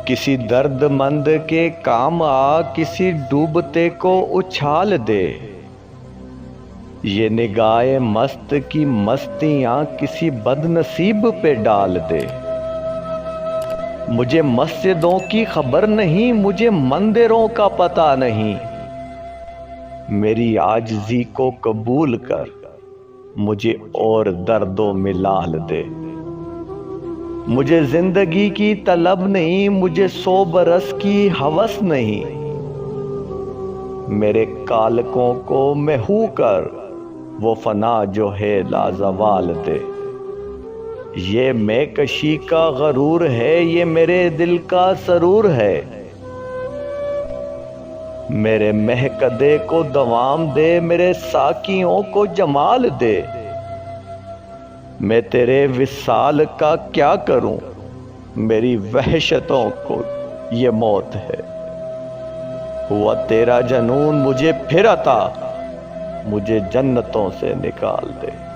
किसी दर्दमंद के काम आ, किसी डूबते को उछाल दे। ये निगाहे मस्त की मस्तियां किसी बदनसीब पे डाल दे। मुझे मस्जिदों की खबर नहीं, मुझे मंदिरों का पता नहीं। मेरी आजिज़ी को कबूल कर, मुझे और दर्दों में डाल दे। मुझे जिंदगी की तलब नहीं, मुझे 100 बरस की हवस नहीं। मेरे कालकों को महू कर, वो फना जो है लाजवाल दे। ये मैकशी का गरूर है, ये मेरे दिल का सरूर है। मेरे महकदे को दवाम दे, मेरे साकियों को जमाल दे। मैं तेरे विसाल का क्या करूं, मेरी वहशतों को ये मौत है। हुआ तेरा जनून मुझे फिर अता, मुझे जन्नतों से निकाल दे।